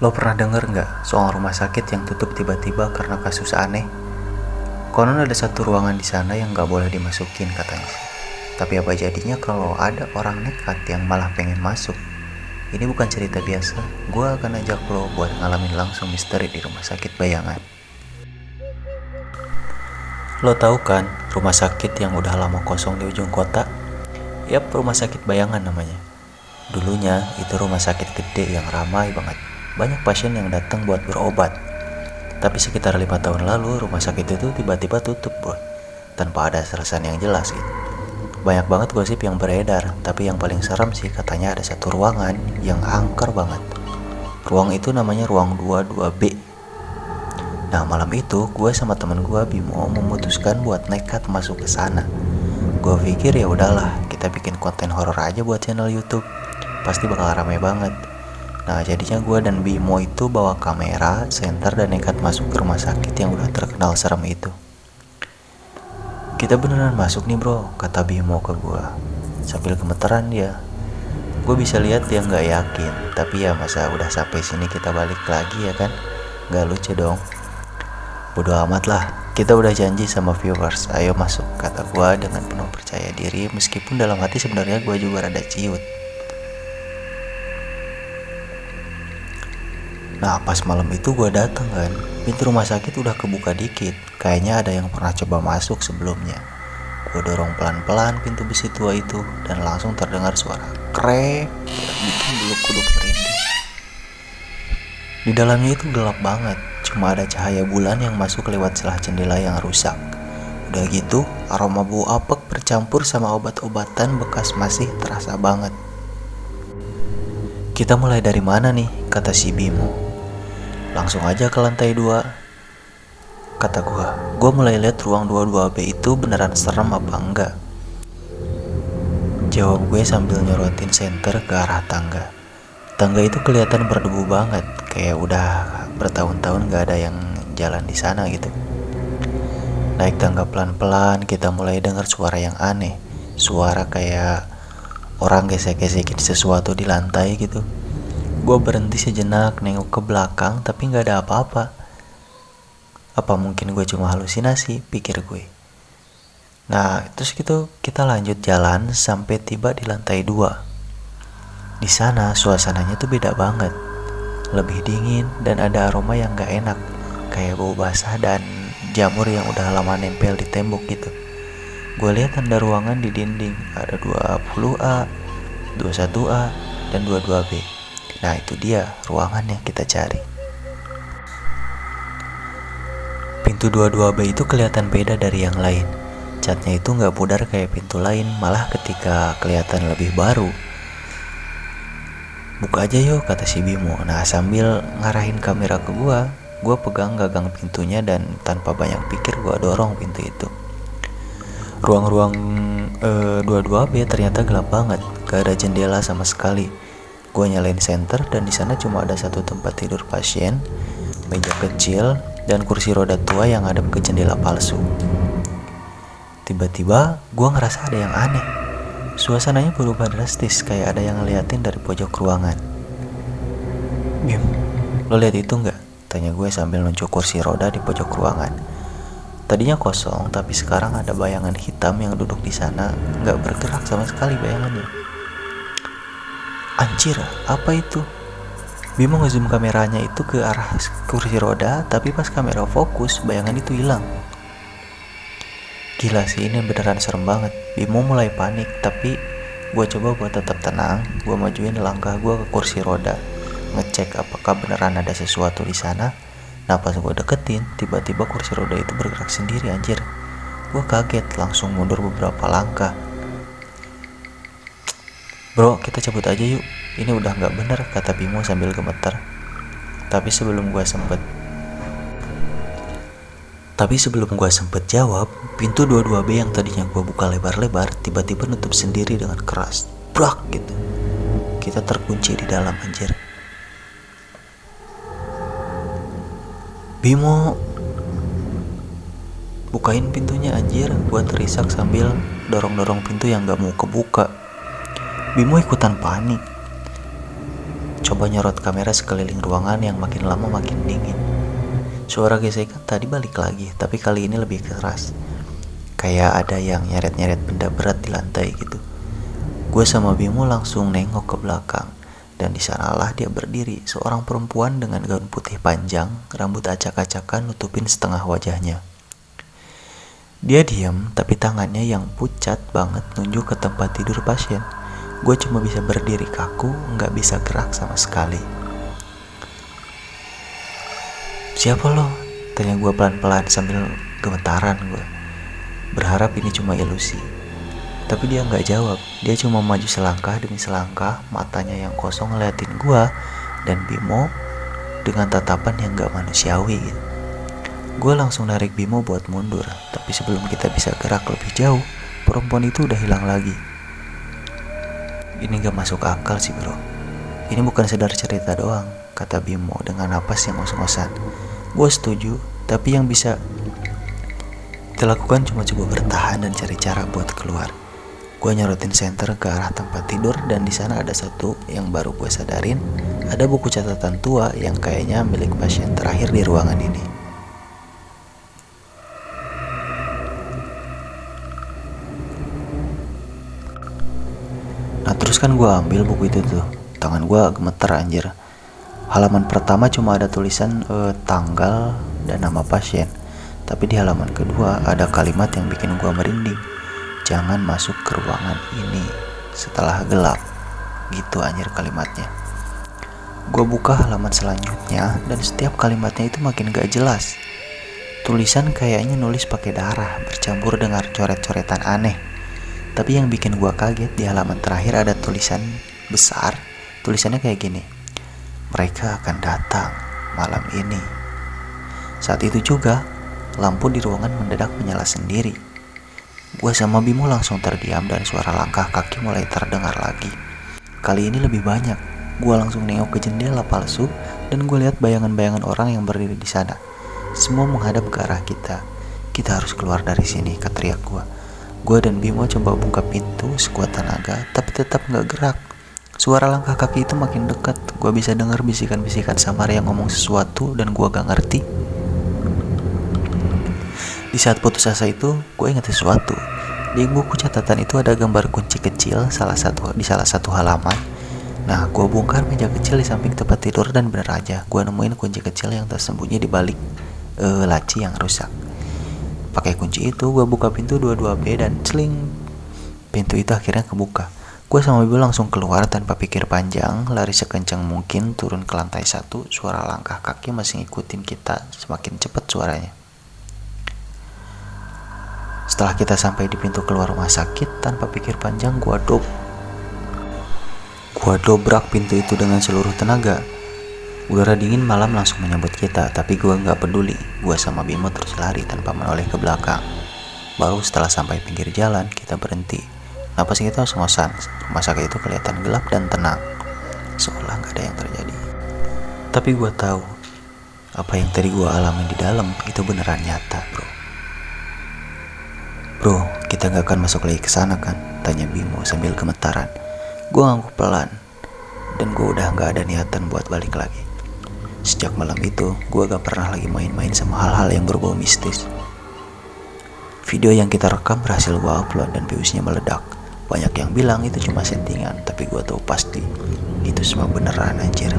Lo pernah denger nggak soal rumah sakit yang tutup tiba-tiba karena kasus aneh? Konon ada satu ruangan di sana yang nggak boleh dimasukin katanya. Tapi apa jadinya kalau ada orang nekat yang malah pengen masuk? Ini bukan cerita biasa. Gue akan ajak lo buat ngalamin langsung misteri di rumah sakit bayangan. Lo tahu kan rumah sakit yang udah lama kosong di ujung kota? Yap, rumah sakit bayangan namanya. Dulunya itu rumah sakit gede yang ramai banget. Banyak pasien yang datang buat berobat. Tapi sekitar 5 tahun lalu rumah sakit itu tiba-tiba tutup bro, tanpa ada alasan yang jelas gitu. Banyak banget gosip yang beredar, tapi yang paling serem sih katanya ada satu ruangan yang angker banget. Ruang itu namanya ruang 22B. Nah malam itu gue sama temen gue Bimo memutuskan buat nekat masuk ke sana. Gue pikir ya udahlah, kita bikin konten horor aja buat channel YouTube. Pasti bakal ramai banget. Nah jadinya gue dan Bimo itu bawa kamera, senter dan nekat masuk ke rumah sakit yang udah terkenal serem itu. Kita beneran masuk nih bro, kata Bimo ke gue sambil gemeteran dia. Gue bisa lihat dia gak yakin, tapi ya masa udah sampai sini kita balik lagi ya kan? Gak lucu dong. Bodo amat lah, kita udah janji sama viewers, ayo masuk, kata gue dengan penuh percaya diri. Meskipun dalam hati sebenarnya gue juga rada ciut. Nah pas malam itu gue dateng kan, pintu rumah sakit udah kebuka dikit. Kayaknya ada yang pernah coba masuk sebelumnya. Gue dorong pelan-pelan pintu besi tua itu dan langsung terdengar suara krek yang bikin bulu kuduk merinding. Di dalamnya itu gelap banget, cuma ada cahaya bulan yang masuk lewat celah jendela yang rusak. Udah gitu aroma bau apek bercampur sama obat-obatan bekas masih terasa banget. Kita mulai dari mana nih, kata si Bimo. Langsung aja ke lantai 2, kata gua. Gua mulai lihat ruang 22B itu beneran serem apa enggak. Jawab gue sambil nyorotin senter ke arah tangga. Tangga itu kelihatan berdebu banget, kayak udah bertahun-tahun gak ada yang jalan di sana gitu. Naik tangga pelan-pelan, kita mulai dengar suara yang aneh. Suara kayak orang gesek-gesekin sesuatu di lantai gitu. Gue berhenti sejenak, nengok ke belakang, tapi gak ada apa-apa. Apa mungkin gue cuma halusinasi, pikir gue. Nah, terus gitu kita lanjut jalan sampai tiba di lantai 2. Di sana suasananya tuh beda banget. Lebih dingin dan ada aroma yang gak enak, kayak bau basah dan jamur yang udah lama nempel di tembok gitu. Gue lihat tanda ruangan di dinding, ada 20A, 21A, dan 22B. Nah itu dia ruangan yang kita cari. Pintu 22B itu kelihatan beda dari yang lain. Catnya itu gak pudar kayak pintu lain, malah ketika kelihatan lebih baru. Buka aja yuk, kata si Bimo. Nah sambil ngarahin kamera ke gue pegang gagang pintunya dan tanpa banyak pikir gue dorong pintu itu. Ruang-ruang 22B ternyata gelap banget, gak ada jendela sama sekali. Gue nyalain senter dan di sana cuma ada satu tempat tidur pasien, meja kecil, dan kursi roda tua yang hadap ke jendela palsu. Tiba-tiba gue ngerasa ada yang aneh. Suasananya berubah drastis, kayak ada yang ngeliatin dari pojok ruangan. Bim, lo lihat itu nggak? Tanya gue sambil nunjuk kursi roda di pojok ruangan. Tadinya kosong, tapi sekarang ada bayangan hitam yang duduk di sana, nggak bergerak sama sekali bayangannya. Anjir, apa itu? Bimo ngezoom kameranya itu ke arah kursi roda, tapi pas kamera fokus, bayangan itu hilang. Gila sih, ini beneran serem banget. Bimo mulai panik, tapi gue coba buat tetap tenang. Gue majuin langkah gue ke kursi roda, ngecek apakah beneran ada sesuatu di sana. Nah pas gue deketin, tiba-tiba kursi roda itu bergerak sendiri anjir. Gue kaget, langsung mundur beberapa langkah. Bro, kita cabut aja yuk. Ini udah gak bener, kata Bimo sambil gemeter. Tapi sebelum gue sempet jawab, pintu 22B yang tadinya gue buka lebar-lebar tiba-tiba nutup sendiri dengan keras. Brak gitu. Kita terkunci di dalam anjir. Bimo, bukain pintunya anjir. Gue terisak sambil dorong-dorong pintu yang gak mau kebuka. Bimo ikutan panik. coba nyorot kamera sekeliling ruangan yang makin lama makin dingin. Suara gesekan tadi balik lagi, tapi kali ini lebih keras. Kayak ada yang nyeret-nyeret benda berat di lantai gitu. Gue sama Bimo langsung nengok ke belakang, dan di sanalah dia berdiri, seorang perempuan dengan gaun putih panjang, rambut acak-acakan nutupin setengah wajahnya. Dia diam, tapi tangannya yang pucat banget nunjuk ke tempat tidur pasien. Gue cuma bisa berdiri kaku, nggak bisa gerak sama sekali. "Siapa lo?" tanya gue pelan-pelan sambil gemetaran gue. Berharap ini cuma ilusi. Tapi dia nggak jawab. Dia cuma maju selangkah demi selangkah, matanya yang kosong ngeliatin gue dan Bimo dengan tatapan yang nggak manusiawi gitu. Gue langsung narik Bimo buat mundur, tapi sebelum kita bisa gerak lebih jauh, perempuan itu udah hilang lagi. "Ini gak masuk akal sih bro. Ini bukan sekedar cerita doang," kata Bimo dengan napas yang ngos-ngosan. Gue setuju, tapi yang bisa kita lakukan cuma coba bertahan dan cari cara buat keluar. Gue nyorotin senter ke arah tempat tidur, dan di sana ada satu yang baru gue sadarin, ada buku catatan tua yang kayaknya milik pasien terakhir di ruangan ini. Nah terus kan gue ambil buku itu tuh, tangan gue gemeter anjir. Halaman pertama cuma ada tulisan tanggal dan nama pasien, tapi di halaman kedua ada kalimat yang bikin gue merinding. "Jangan masuk ke ruangan ini setelah gelap." Gitu anjir kalimatnya. Gue buka halaman selanjutnya dan setiap kalimatnya itu makin gak jelas. Tulisan kayaknya nulis pakai darah bercampur dengan coret-coretan aneh. Tapi yang bikin gue kaget, di halaman terakhir ada tulisan besar. Tulisannya kayak gini: "Mereka akan datang malam ini." Saat itu juga lampu di ruangan mendadak menyala sendiri. Gue sama Bimo langsung terdiam dan suara langkah kaki mulai terdengar lagi. Kali ini lebih banyak. Gue langsung nengok ke jendela palsu dan gue lihat bayangan-bayangan orang yang berdiri di sana. Semua menghadap ke arah kita. "Kita harus keluar dari sini," teriak gue. Gue dan Bimo coba buka pintu sekuat tenaga, tapi tetap gak gerak. Suara langkah kaki itu makin dekat. Gue bisa dengar bisikan-bisikan samar yang ngomong sesuatu dan gue gak ngerti. Di saat putus asa itu, gue ingat sesuatu. Di buku catatan itu ada gambar kunci kecil di salah satu halaman. Nah, gue bongkar meja kecil di samping tempat tidur dan bener aja, gue nemuin kunci kecil yang tersembunyi di balik laci yang rusak. Pakai kunci itu, gue buka pintu 22B dan celing, pintu itu akhirnya kebuka. Gue sama Bibi langsung keluar tanpa pikir panjang, lari sekencang mungkin turun ke lantai 1. Suara langkah kaki masih ngikutin kita, semakin cepat suaranya. Setelah kita sampai di pintu keluar rumah sakit, tanpa pikir panjang gue dobrak pintu itu dengan seluruh tenaga. Udara dingin malam langsung menyambut kita, tapi gue gak peduli. Gue sama Bimo terus lari tanpa menoleh ke belakang. Baru setelah sampai pinggir jalan, kita berhenti. Napas kita ngos-ngosan. Rumah sakit itu kelihatan gelap dan tenang, seolah gak ada yang terjadi. Tapi gue tahu, apa yang tadi gue alami di dalam itu beneran nyata, bro. "Bro, kita gak akan masuk lagi ke sana kan?" tanya Bimo sambil gemetaran. Gue ngangguk pelan, dan gue udah gak ada niatan buat balik lagi. Sejak malam itu, gue gak pernah lagi main-main sama hal-hal yang berbau mistis. Video yang kita rekam berhasil gue upload dan viewsnya meledak. Banyak yang bilang itu cuma settingan, tapi gue tahu pasti itu semua beneran anjir.